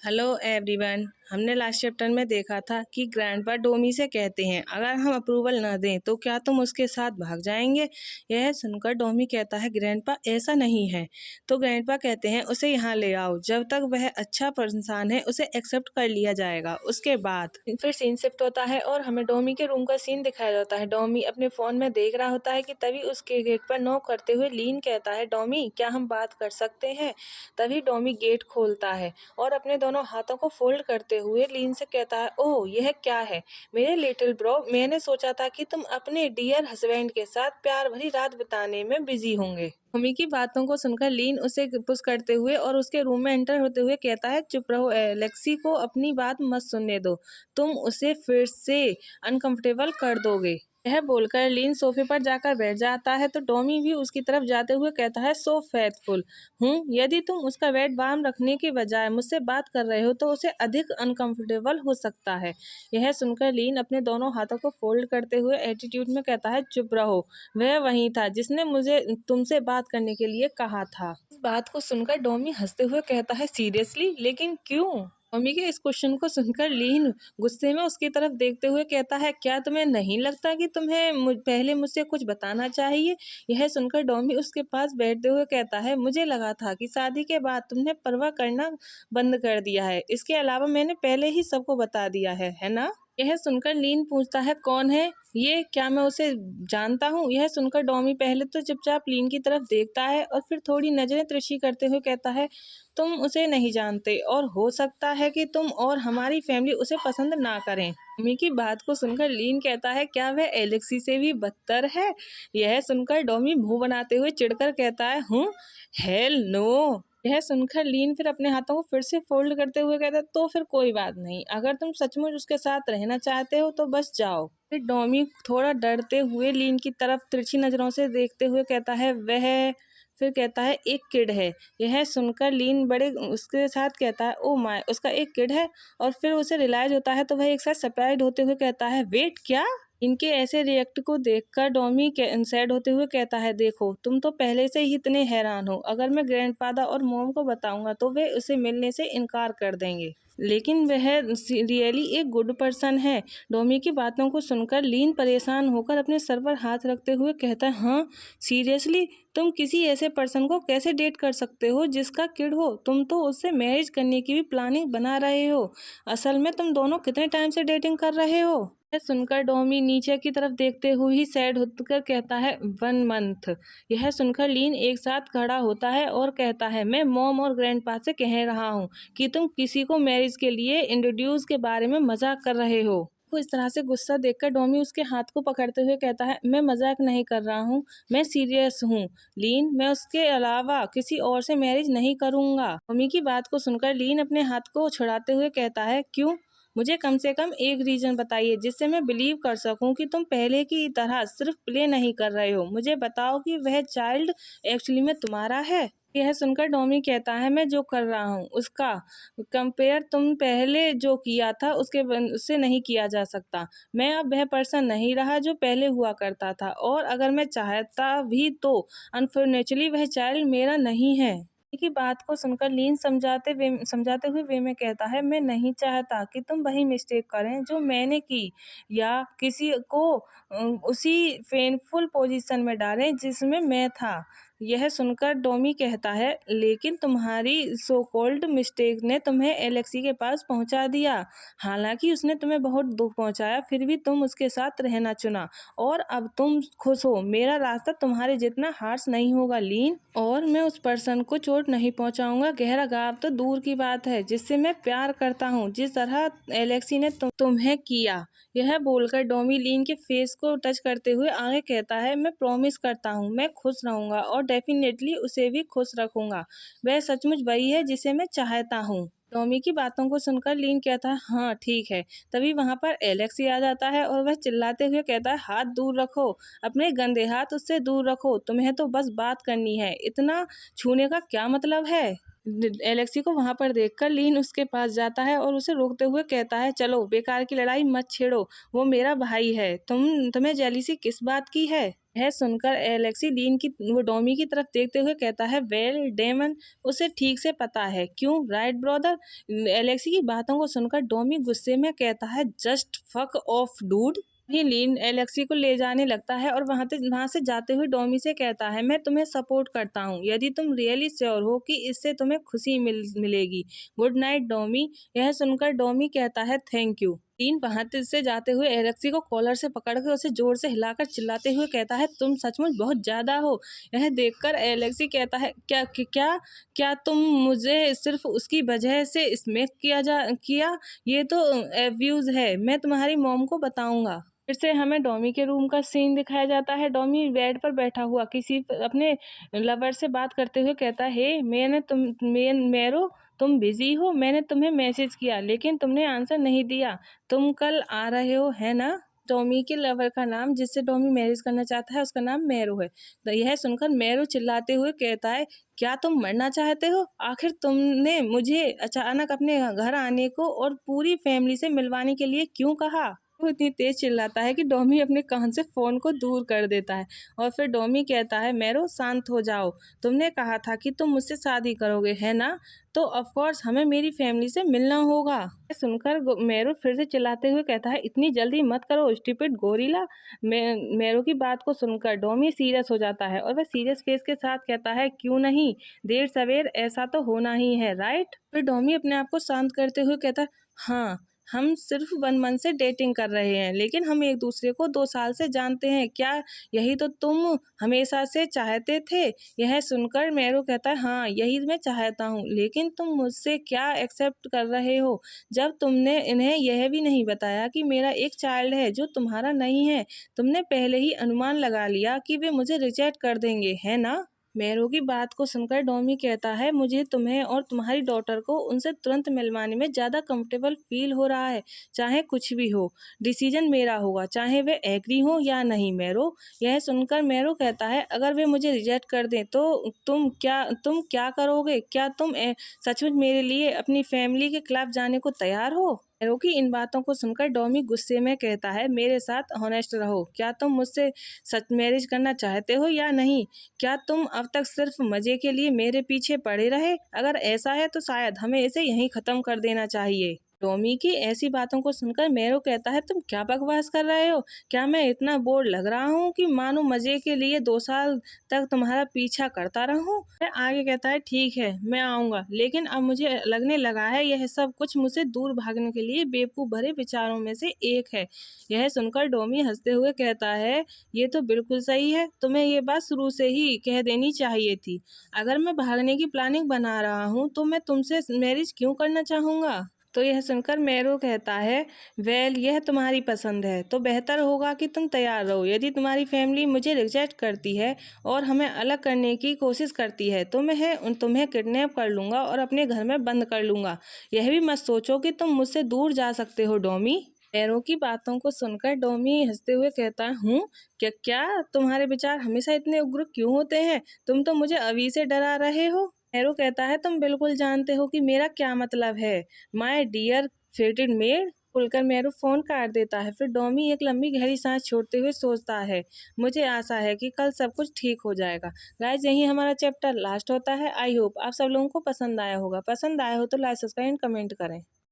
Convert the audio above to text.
Hello everyone. हमने last chapter में देखा था कि ग्रैंडपा डोमी से कहते हैं अगर हम अप्रूवल न दें तो क्या तुम उसके साथ भाग जाएंगे। यह सुनकर डोमी कहता है ग्रैंडपा ऐसा नहीं है। तो ग्रैंडपा कहते हैं उसे यहाँ ले आओ, जब तक वह अच्छा इंसान है उसे एक्सेप्ट कर लिया जाएगा। उसके बाद फिर सीन शिफ्ट होता है और हमें डोमी के रूम का सीन दिखाया जाता है। डोमी अपने फोन में देख रहा होता है कि तभी उसके गेट पर नॉक करते हुए लीन कहता है डोमी क्या हम बात कर सकते हैं। तभी डोमी गेट खोलता है और अपने दोनों हाथों को फोल्ड करते हुए लीन से कहता है ओह यह क्या है मेरे लिटिल ब्रो, मैंने सोचा था कि तुम अपने डियर हस्बैंड के साथ प्यार भरी रात बिताने में बिजी होंगे। मम्मी की बातों को सुनकर लीन उसे पुश करते हुए और उसके रूम में एंटर होते हुए कहता है चुप रहो, एलेक्सी को अपनी बात मत सुनने दो, तुम उसे फिर से अनकंफर्टेबल कर दोगे। यह बोलकर लीन सोफे पर जाकर बैठ जाता है तो टॉमी भी उसकी तरफ जाते हुए कहता है सो फेथफुल हूँ, यदि तुम उसका वेट वार्म रखने के बजाय मुझसे बात कर रहे हो तो उसे अधिक अनकंफर्टेबल हो सकता है। यह सुनकर लीन अपने दोनों हाथों को फोल्ड करते हुए एटीट्यूड में कहता है चुप रहो, वह वही था जिसने मुझे तुमसे बात करने के लिए कहा था। इस बात को सुनकर डोमी हंसते हुए कहता है सीरियसली, लेकिन क्यों। मम्मी के इस क्वेश्चन को सुनकर लीन गुस्से में उसकी तरफ देखते हुए कहता है क्या तुम्हें नहीं लगता कि तुम्हें पहले मुझसे कुछ बताना चाहिए। यह सुनकर डोमी उसके पास बैठते हुए कहता है मुझे लगा था कि शादी के बाद तुमने परवाह करना बंद कर दिया है, इसके अलावा मैंने पहले ही सबको बता दिया है ना। यह सुनकर लीन पूछता है कौन है ये, क्या मैं उसे जानता हूँ। यह सुनकर डोमी पहले तो चुपचाप लीन की तरफ देखता है और फिर थोड़ी नजरें तिरछी करते हुए कहता है तुम उसे नहीं जानते और हो सकता है कि तुम और हमारी फैमिली उसे पसंद ना करें। मम्मी की बात को सुनकर लीन कहता है क्या वह एलेक्सी से भी बदतर है। यह सुनकर डोमी मुंह बनाते हुए चिढ़कर कहता है हूँ हेल नो। यह सुनकर लीन फिर अपने हाथों को फिर से फोल्ड करते हुए कहता है तो फिर कोई बात नहीं, अगर तुम सचमुच उसके साथ रहना चाहते हो तो बस जाओ। फिर डोमी थोड़ा डरते हुए लीन की तरफ तिरछी नजरों से देखते हुए कहता है वह, फिर कहता है एक किड है। यह सुनकर लीन बड़े उसके साथ कहता है ओ माय उसका एक किड है, और फिर उसे रियलाइज होता है तो वह एक साथ सरप्राइज होते हुए कहता है वेट क्या। इनके ऐसे रिएक्ट को देखकर डोमी सैड होते हुए कहता है देखो तुम तो पहले से ही इतने हैरान हो, अगर मैं ग्रैंडफादर और मॉम को बताऊंगा तो वे उसे मिलने से इनकार कर देंगे, लेकिन वह रियली एक गुड पर्सन है। डोमी की बातों को सुनकर लीन परेशान होकर अपने सर पर हाथ रखते हुए कहता है हाँ सीरियसली, तुम किसी ऐसे पर्सन को कैसे डेट कर सकते हो जिसका किड हो, तुम तो उससे मैरिज करने की भी प्लानिंग बना रहे हो। असल में तुम दोनों कितने टाइम से डेटिंग कर रहे हो। यह सुनकर डोमी नीचे की तरफ देखते हुए ही सैड होकर कहता है 1 मंथ। यह सुनकर लीन एक साथ खड़ा होता है और कहता है मैं मॉम और ग्रैंडपा से कह रहा हूँ कि तुम किसी को मैरिज के लिए इंट्रोड्यूस के बारे में मजाक कर रहे हो। वो इस तरह से गुस्सा देखकर डोमी उसके हाथ को पकड़ते हुए कहता है मैं मजाक नहीं कर रहा हूँ, मैं सीरियस हूँ लीन, मैं उसके अलावा किसी और से मैरिज नहीं करूँगा। डोमी की बात को सुनकर लीन अपने हाथ को छुड़ाते हुए कहता है क्यों, मुझे कम से कम एक रीजन बताइए जिससे मैं बिलीव कर सकूं कि तुम पहले की तरह सिर्फ प्ले नहीं कर रहे हो। मुझे बताओ कि वह चाइल्ड एक्चुअली में तुम्हारा है। यह सुनकर डोमी कहता है मैं जो कर रहा हूँ उसका कंपेयर तुम पहले जो किया था उससे नहीं किया जा सकता। मैं अब वह पर्सन नहीं रहा जो पहले हुआ करता था, और अगर मैं चाहता भी तो अनफॉर्चुनेटली वह चाइल्ड मेरा नहीं है। की बात को सुनकर लीन समझाते हुए वे में कहता है मैं नहीं चाहता कि तुम वही मिस्टेक करें जो मैंने की, या किसी को उसी पेनफुल पोजीशन में डालें जिसमें मैं था। यह सुनकर डोमी कहता है लेकिन तुम्हारी सो कॉल्ड मिस्टेक ने तुम्हें एलेक्सी के पास पहुंचा दिया, हालांकि उसने तुम्हें बहुत दुख पहुंचाया फिर भी तुम उसके साथ रहना चुना, और अब तुम खुश हो। मेरा रास्ता तुम्हारे जितना हार्श नहीं होगा लीन, और मैं उस पर्सन को चोट नहीं पहुंचाऊंगा, गहरा घाव तो दूर की बात है जिससे मैं प्यार करता हूं जिस तरह एलेक्सी ने तुम्हें किया। यह बोलकर डोमी लीन के फेस को टच करते हुए आगे कहता है मैं प्रॉमिस करता हूँ मैं खुश रहूंगा और डेफिनेटली उसे भी खुश रखूंगा, वह सचमुच वही है जिसे मैं चाहता हूँ। टॉमी की बातों को सुनकर लीन कहता है हाँ ठीक है। तभी वहां पर एलेक्सी आ जाता है और वह चिल्लाते हुए कहता है हाथ दूर रखो, अपने गंदे हाथ उससे दूर रखो, तुम्हें तो बस बात करनी है, इतना छूने का क्या मतलब है। एलेक्सी को वहां पर देखकर लीन उसके पास जाता है और उसे रोकते हुए कहता है चलो बेकार की लड़ाई मत छेड़ो, वो मेरा भाई है, तुम्हें जेलिसी किस बात की है। यह सुनकर एलेक्सी वो डोमी की तरफ देखते हुए कहता है, वेल डेमन, उसे ठीक से पता है। क्यों, राइट ब्रदर? एलेक्सी की बातों को सुनकर डोमी गुस्से में कहता है, जस्ट फक ऑफ डूड। ही लीन एलेक्सी को ले जाने लगता है और वहां से जाते हुए डोमी से कहता है, मैं तुम्हें सपोर्ट करता हूँ यदि तुम रियली श्योर हो कि इससे तुम्हें खुशी मिलेगी। Good night Domi. यह सुनकर डोमी कहता है, थैंक यू। लीन वहां से जाते हुए एलेक्सी को कॉलर से पकड़कर उसे जोर से हिलाकर चिल्लाते हुए कहता है, तुम सचमुच बहुत ज्यादा हो। यह देखकर एलेक्सी कहता है, क्या क्या क्या तुम मुझे सिर्फ उसकी वजह से स्मैक किया? ये तो एब्यूज है, मैं तुम्हारी मॉम को बताऊंगा। फिर से हमें डॉमी के रूम का सीन दिखाया जाता है। डॉमी बेड पर बैठा हुआ अपने लवर से बात करते हुए कहता है, मेरो तुम बिजी हो? मैंने तुम्हें मैसेज किया लेकिन तुमने आंसर नहीं दिया। तुम कल आ रहे हो, है ना? टॉमी के लवर का नाम, जिससे टॉमी मैरिज करना चाहता है, उसका नाम मैरो है। तो यह सुनकर मैरो चिल्लाते हुए कहता है, क्या तुम मरना चाहते हो? आखिर तुमने मुझे अचानक अपने घर आने को और पूरी फैमिली से मिलवाने के लिए क्यों कहा? वो इतनी तेज चिल्लाता है कि डॉमी अपने कान से फोन को दूर कर देता है और फिर डॉमी कहता है, मैरो शांत हो जाओ, तुमने कहा था कि तुम मुझसे शादी करोगे, है ना? तो ऑफ कोर्स हमें मेरी फैमिली से मिलना होगा। सुनकर मैरो फिर से चिल्लाते हुए कहता है, इतनी जल्दी मत करो स्टूपिड गोरिल्ला। मैरो की बात को सुनकर डॉमी सीरियस हो जाता है और वह सीरियस फेस के साथ कहता है, क्यों नहीं, देर सवेर ऐसा तो होना ही है, राइट? फिर डॉमी अपने आप को शांत करते हुए कहता है, हाँ, हम सिर्फ 1 मंथ से डेटिंग कर रहे हैं लेकिन हम एक दूसरे को 2 साल से जानते हैं। क्या यही तो तुम हमेशा से चाहते थे? यह सुनकर मैरो कहता है, हाँ, यही मैं चाहता हूँ, लेकिन तुम मुझसे क्या एक्सेप्ट कर रहे हो जब तुमने इन्हें यह भी नहीं बताया कि मेरा एक चाइल्ड है जो तुम्हारा नहीं है? तुमने पहले ही अनुमान लगा लिया कि वे मुझे रिजेक्ट कर देंगे, है ना? मैरो की बात को सुनकर डॉमी कहता है, मुझे तुम्हें और तुम्हारी डॉटर को उनसे तुरंत मिलवाने में ज़्यादा कंफर्टेबल फील हो रहा है। चाहे कुछ भी हो, डिसीजन मेरा होगा, चाहे वे एग्री हो या नहीं। मैरो। यह सुनकर मैरो कहता है, अगर वे मुझे रिजेक्ट कर दें तो तुम क्या करोगे? क्या तुम सचमुच मेरे लिए अपनी फैमिली के खिलाफ जाने को तैयार हो? मैरो की इन बातों को सुनकर डॉमी गुस्से में कहता है, मेरे साथ ऑनेस्ट रहो, क्या तुम मुझसे सच मैरिज करना चाहते हो या नहीं? क्या तुम अब तक सिर्फ मजे के लिए मेरे पीछे पड़े रहे? अगर ऐसा है तो शायद हमें इसे यहीं खत्म कर देना चाहिए। टॉमी की ऐसी बातों को सुनकर मैरो कहता है, तुम क्या बकवास कर रहे हो? क्या मैं इतना बोर लग रहा हूँ कि मानो मजे के लिए 2 साल तक तुम्हारा पीछा करता रहूं? मैं आगे कहता है, ठीक है, मैं आऊंगा, लेकिन अब मुझे लगने लगा है यह सब कुछ मुझसे दूर भागने के लिए बेवकूफ भरे विचारों में से एक है। यह सुनकर डॉमी हंसते हुए कहता है, ये तो बिल्कुल सही है, तुम्हें ये बात शुरू से ही कह देनी चाहिए थी। अगर मैं भागने की प्लानिंग बना रहा हूँ तो मैं तुमसे मैरिज क्यों करना चाहूंगा? तो यह सुनकर मैरो कहता है, वेल, यह तुम्हारी पसंद है तो बेहतर होगा कि तुम तैयार रहो। यदि तुम्हारी फैमिली मुझे रिजेक्ट करती है और हमें अलग करने की कोशिश करती है तो मैं तुम्हें किडनैप कर लूँगा और अपने घर में बंद कर लूँगा। यह भी मत सोचो कि तुम मुझसे दूर जा सकते हो डॉमी। मैरो की बातों को सुनकर डॉमी हंसते हुए कहता है, हूँ क्या क्या तुम्हारे विचार हमेशा इतने उग्र क्यों होते हैं? तुम तो मुझे अभी से डरा रहे हो। मैरो कहता है, तुम बिल्कुल जानते हो कि मेरा क्या मतलब है, माय डियर फेटेड मेड। खुलकर मैरो फोन काट देता है। फिर डॉमी एक लंबी गहरी सांस छोड़ते हुए सोचता है, मुझे आशा है कि कल सब कुछ ठीक हो जाएगा। गाइस, यही हमारा चैप्टर लास्ट होता है। आई होप आप सब लोगों को पसंद आया होगा। पसंद आया हो तो लाइक, सब्सक्राइब एंड कमेंट करें।